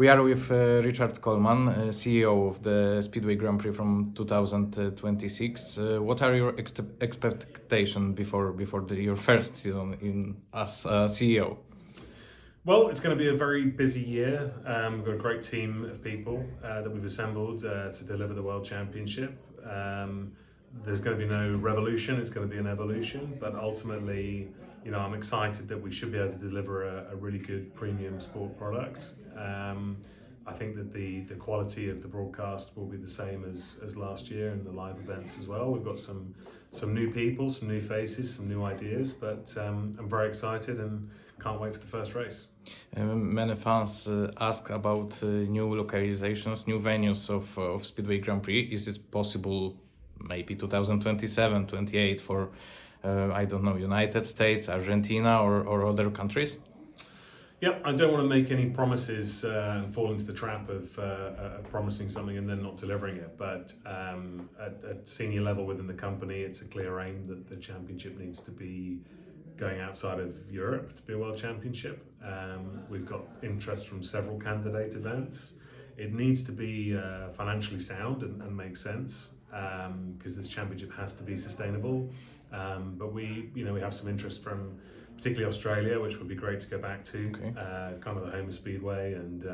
We are with Richard Coleman, CEO of the Speedway Grand Prix from 2026. What are your expectations before your first season as CEO? Well, it's going to be a very busy year. We've got a great team of people that we've assembled to deliver the World Championship. There's going to be no revolution, it's going to be an evolution, but ultimately, I'm excited that we should be able to deliver a really good premium sport product. I think that the quality of the broadcast will be the same as last year and the live events as well. We've got some new people, some new faces, some new ideas, but I'm very excited and can't wait for the first race. Many fans ask about new localizations, new venues of Speedway Grand Prix. Is it possible maybe 2027, 28 for, I don't know, United States, Argentina or other countries? Yep, I don't want to make any promises and fall into the trap of promising something and then not delivering it. But at senior level within the company, it's a clear aim that the championship needs to be going outside of Europe to be a world championship. We've got interest from several candidate events. It needs to be financially sound and make sense because this championship has to be sustainable. But we have some interest from particularly Australia, which would be great to go back to. Okay. It's kind of the home of Speedway, and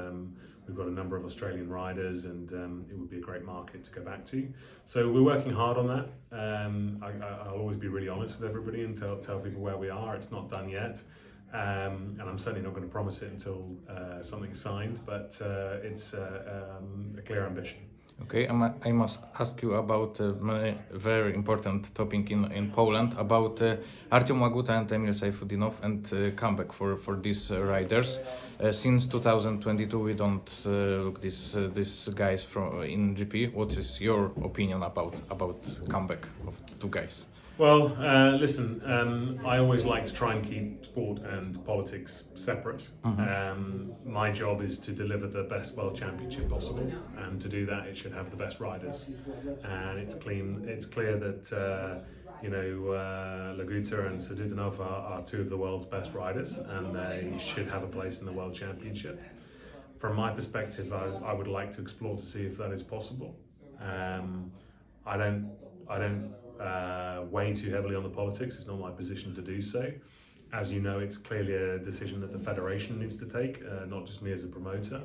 we've got a number of Australian riders, and it would be a great market to go back to. So we're working hard on that. I'll always be really honest with everybody and tell people where we are. It's not done yet, and I'm certainly not going to promise it until something's signed, but it's a clear ambition. Okay, I must ask you about a very important topic in Poland, about Artioma Łaguty and Emila Sajfutdinowa and comeback for these riders. Since 2022, we don't look these guys in GP. What is your opinion about comeback of two guys? Well, listen, I always like to try and keep sport and politics separate. My job is to deliver the best world championship possible, and to do that, it should have the best riders. And it's clear that Łaguty and Sajfutdinowa are two of the world's best riders, and they should have a place in the world championship. From my perspective, I would like to explore to see if that is possible. I don't weigh too heavily on the politics. It's not my position to do so. As you know, it's clearly a decision that the federation needs to take, not just me as a promoter.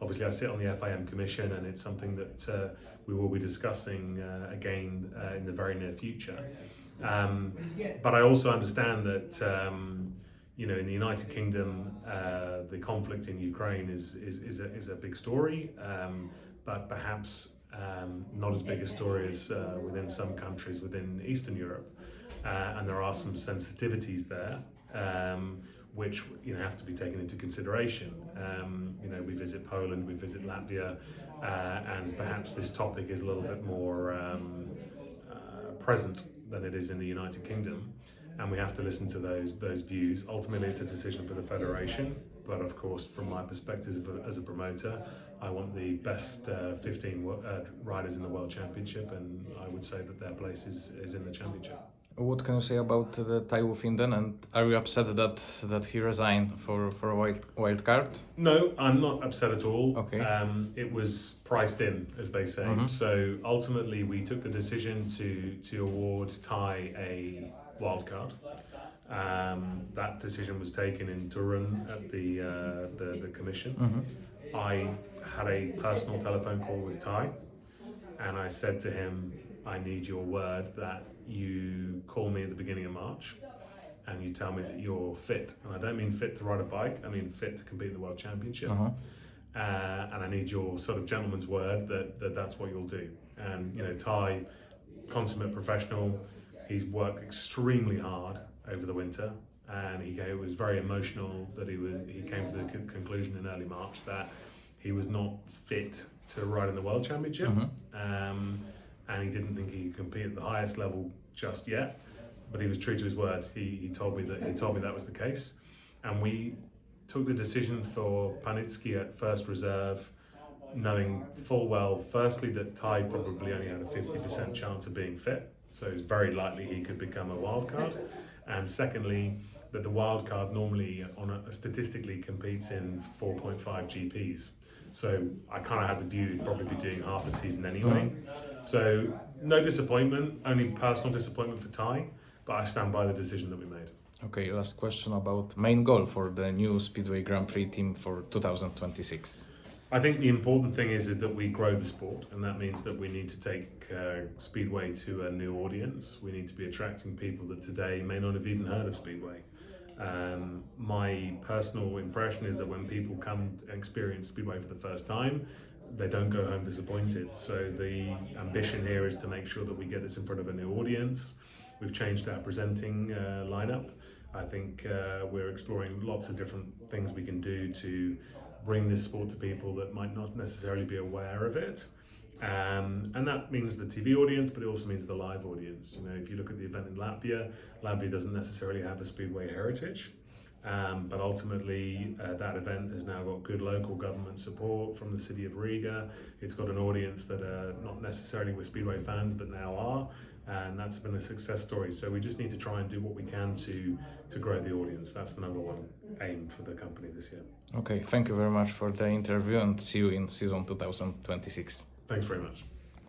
Obviously, I sit on the FIM commission, and it's something that we will be discussing again in the very near future. But I also understand that in the United Kingdom, the conflict in Ukraine is a big story, but perhaps not as big a story as within some countries within Eastern Europe, and there are some sensitivities there which have to be taken into consideration. We visit Poland, we visit Latvia, and perhaps this topic is a little bit more present than it is in the United Kingdom, and we have to listen to those views. Ultimately, it's a decision for the federation, but of course, from my perspective as a promoter, I want the best 15 riders in the World Championship, and I would say that their place is in the championship. What can you say about the Tai Woffinden, and are you upset that he resigned for a wild card? No, I'm not upset at all. Okay. It was priced in, as they say. So ultimately, we took the decision to award Tai a wild card. That decision was taken in Turin at the commission. I had a personal telephone call with Tai, and I said to him, I need your word that you call me at the beginning of March and you tell me that you're fit. And I don't mean fit to ride a bike, I mean fit to compete in the World Championship. And I need your sort of gentleman's word that that's what you'll do. And Tai, consummate professional, he's worked extremely hard over the winter, and it was very emotional that he came to the conclusion in early March that he was not fit to ride in the World Championship, and he didn't think he could compete at the highest level just yet. But he was true to his word. He told me that was the case, and we took the decision for Panitsky at first reserve, knowing full well, firstly, that Tai probably only had a 50% chance of being fit, so it's very likely he could become a wild card. And secondly, that the wild card normally statistically competes in 4.5 GPs. So I kind of had the view he'd probably be doing half a season anyway. So no disappointment, only personal disappointment for Tai, but I stand by the decision that we made. Okay, last question about main goal for the new Speedway Grand Prix team for 2026. I think the important thing is that we grow the sport, and that means that we need to take Speedway to a new audience. We need to be attracting people that today may not have even heard of Speedway. My personal impression is that when people come and experience Speedway for the first time, they don't go home disappointed. So the ambition here is to make sure that we get this in front of a new audience. We've changed our presenting lineup. I think we're exploring lots of different things we can do to bring this sport to people that might not necessarily be aware of it. And that means the TV audience, but it also means the live audience. You know, if you look at the event in Latvia doesn't necessarily have a Speedway heritage. But ultimately, that event has now got good local government support from the city of Riga. It's got an audience that are not necessarily were Speedway fans, but now are. And that's been a success story. So we just need to try and do what we can to grow the audience. That's the number one aim for the company this year. Okay, thank you very much for the interview and see you in season 2026. Thanks very much.